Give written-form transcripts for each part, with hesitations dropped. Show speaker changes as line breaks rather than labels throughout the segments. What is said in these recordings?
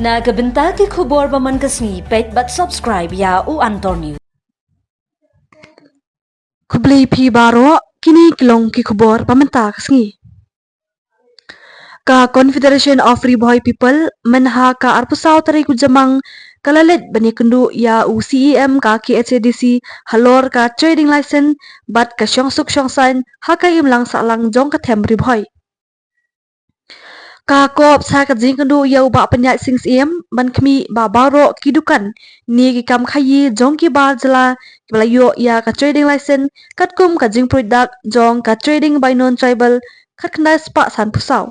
Nagabenta ki khubor baman kasni pet but subscribe ya u Antor News.
Kublai phi baro kini kilong ki khubor pamenta kasngi. Ka Confederation of Riboy People menha ka arpusaw taray kujamang kalalet bani kundu ya u CEM ka KHADC halor ka trading license bat ka syongsuk syongsan haka imlang salang jong ka them riboy. Ka kop sa ka jing kundu ya u ba penyat sing CEM ban kmi ba baro kidukan ni ki kam khayi jong ki bar jala kiblayo ya ka trading license kat kum ka jing product jong ka trading by non tribal khat khnda spa san pusaw.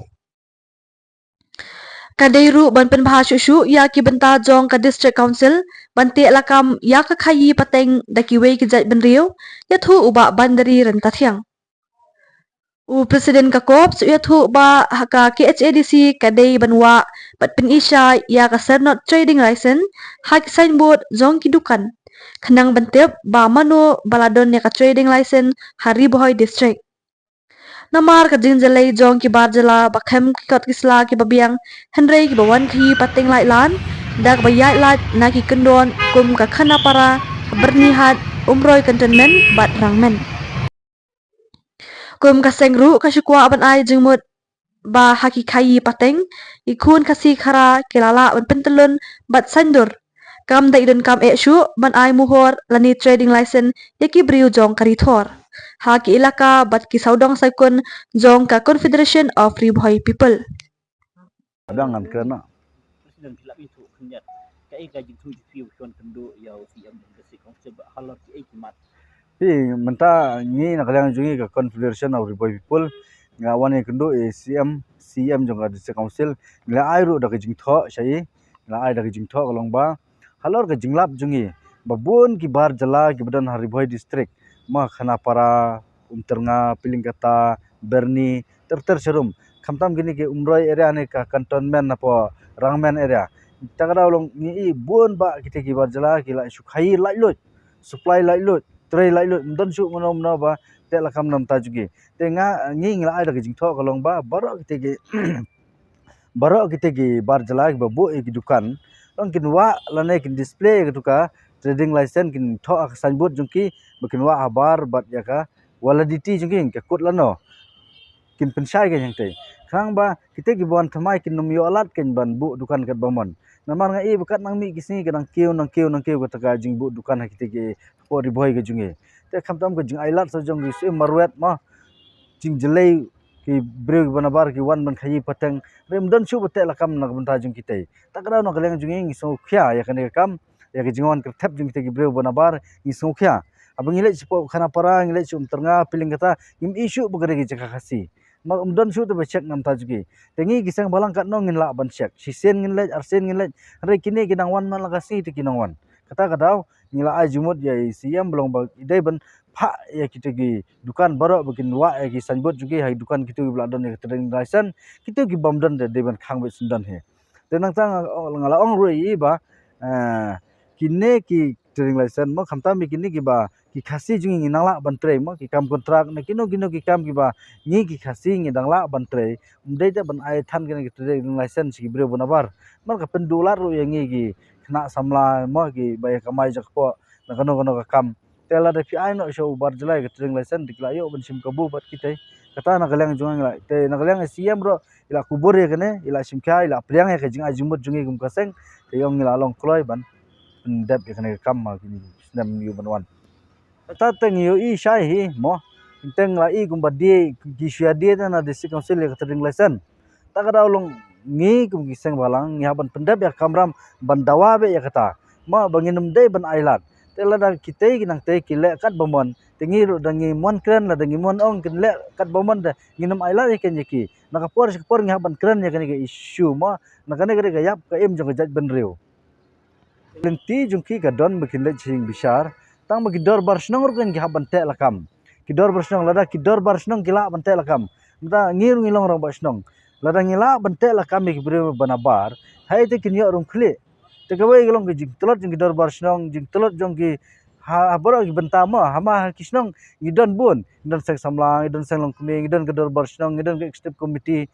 Kadairu ban penbahas syusyu ya ki benta jong ka district council bante lakam ya ka khayi pateng daki wei ki jat benriu ya thu uba bandari rentathiang. U presiden ka kop su ya thu ba ka KHADC kadai banwa bat pen isya ya ka sernot trading license hak signboard jong ki dukan. Khenang bantep ba mano baladon ya ka trading license hari boy district. Namar ka jinjalai jong ki barjala bakhem ki kot kisla ki babiang henrei ki bawan ki pateng lai lan dak bayat lat na ki kendon kum ka khana para bernihat umroy cantonment bat rangmen. Kum ka sengru ka syukwa aban ai jengmut ba haki khayi pateng ikun kasi khara kilala ban pentelun bat sandur kam da idon kam syu ban ai muhor lani trading license yaki briu jong karithor ha ki ilaka bat ki saudong saikun jong ka Confederation of Riboy People.
Adangan kena.
Presiden kilap itu kenyat kai gaji tu fiu kon kendo yau siam desi konsep halot ki kimat.
Menta ni nak kalian jungi ke Confederation of Riboy People ngawan yang kendo CM jong district council ngla airu dak jing tho syai ngla ai dak jing tho kolong ba halor ke jinglap jungi babun ki bar jala ki badan Riboy district ma khana para umternga pilingkata berni ter serum khamtam gini ke umroy area ne ka cantonment apa rangmen area takra ulong ni bun ba kita ki bar jala ki la sukhai lai lut supply lai lut tray lai lut don su ngono ba te la kam nam ta jugi te nga ngi ngla ai dak jing tho kolong ba baro kita ki bar jala ki babu ki dukan long kin wa lane kin display ki duka trading license kin tho ak signboard jungki bakin wa abar bat ya ka validity jungki ke kut lano kin pensai ke yang te khang ba kita ki bon thamai kin num yo alat kin ban bu dukan kat bamon namar nga bakat nang mi kisni ke nang keu ka taka jing bu dukan ha kita ki po riboy ke jungi te khamtam ke jing ailat so jong ki marwet ma jing jelai ki breu banabar ki wan ban khayi pateng rem don su bate lakam nak benta jung kita takra no kaleng jungi so khya ya kan kam ya ki jingon ke thep jung kita ki breu banabar ni so khya abang ile sipo khana para ile sum ternga piling kata im isu bugare ki jaka khasi ma don su to becek nam ta jugi tengi gisang balang kat no ngin la ban cek sisen ngin le arsen ngin le re kini ginang wan man lagasi ti kinang wan kata kadau ngila ai jumut ya siam belong ba idai ban pha ya kita ki dukan baro bikin wa ya ki sanbot jugi hai dukan kita ki bladon ya trading license kita ki bamdan de ban khang be sundan he tenang tang ngala ong rui ba kini ki trading license mo khamta mi kini ki ba ki khasi jungi nangla ban tre mo ki kam kontrak na kino ki kam ki ba ni ki khasi ngi dangla ban tre umdei ta ban ai than ki trading license ki bre bonabar mar ka pen dolar ru yang ki kena samla mo ki ba kamai jakpo na kano ka kam tela de fi ai no show bar jelai ki trading license dikla yo ban sim kabu bat kita kata na kaleng jungang la te na kaleng siam ro ila kubur ya kene ila simkha ila priang ya ke jing ajumut jungi gum kaseng te yong ila long kloi ban pendep ya kene kam ma kini snam yu banwan ta teng yu I shai hi mo teng la I gum badie ki shia die na district council ya trading license ta kada ulong ngi gum giseng balang ya ban pendep ya kamram ban dawa be ya kata ma banginum dei ban ailat tela da kitei ginang tei kile kat bomon tengi ru dangi mon kren la dangi mon ong kin le kat bomon da nginum ailat ken yaki nakapor ngi ban kren ya kan ke issue ma nakane gare ga yap ka em jong jaj ban reu lenti jungki ka don bikin le ching bishar tang bagi dor bar snong ru ki haban te lakam ki dor bar snong lada ki dor bar snong kila ban te lakam mta ngir ngilong rong bar snong lada ngila ban te lakam ki bre banabar hai te kin yo rum khli te gawai gelong ki jing telot jing dor bar snong jing telot jong ki ha boro ki bentama hama ki snong idon bun idon sek samlang idon seng long kmi idon ke dor bar snong idon ke step committee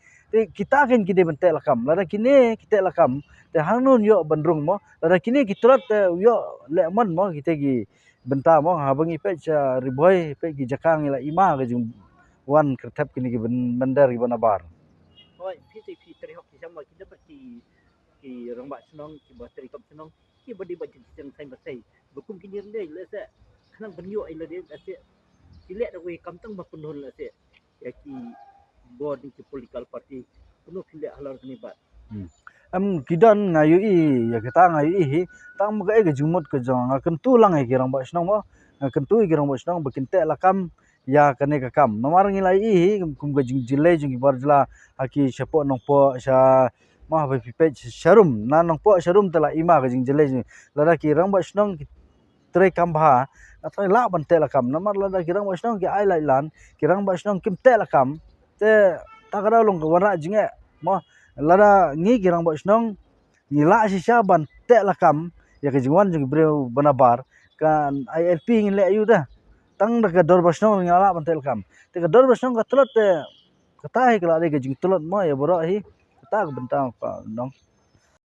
kita kan kide bentek lakam lada kini kita lakam te hanun yo bandrung mo lada kini kitrat yo lemon mo kita gi benta mo habangi pe riboy pe gi jakang ila ima ga jung wan kertap kini gi bandar gi banabar
Oi, PTP terhok ki sama kita ki rambak senong ki bateri kap senong ki badi bajin yang sai basai bukum ki nir le se kanang benyo ai le de se ki le da we kam tang ba punul le se ya ki board ki political party kuno ki le halar ni ba
kidan ngayu i ya kita ngayu i tang mga ga jumot ke jong kentu lang ai girang ba senong mo kentu girang ba senong bakinte lakam ya kane ka kam nomar ngilai i kum ga jing jile jing barjla haki sepo nongpo sa mah ba pipe sharum na nongpo sharum tela ima ga jing jile jing lada ki rang ba senong tre kam bha atrai la ban te lakam nomar lada ki rang ba senong ki ai lai lan ki rang ba senong kim te lakam te takara long ka wara jinge mo lada ngi ki rang ba senong ni la si sha ban te lakam ya ke jingwan jing bre banabar kan ILP ngile ayu dah tang da dor basno ngala bantel kam te dor basno ka telot te kata hi kala de jing telot mo ya boro hi kata ka bentang pa dong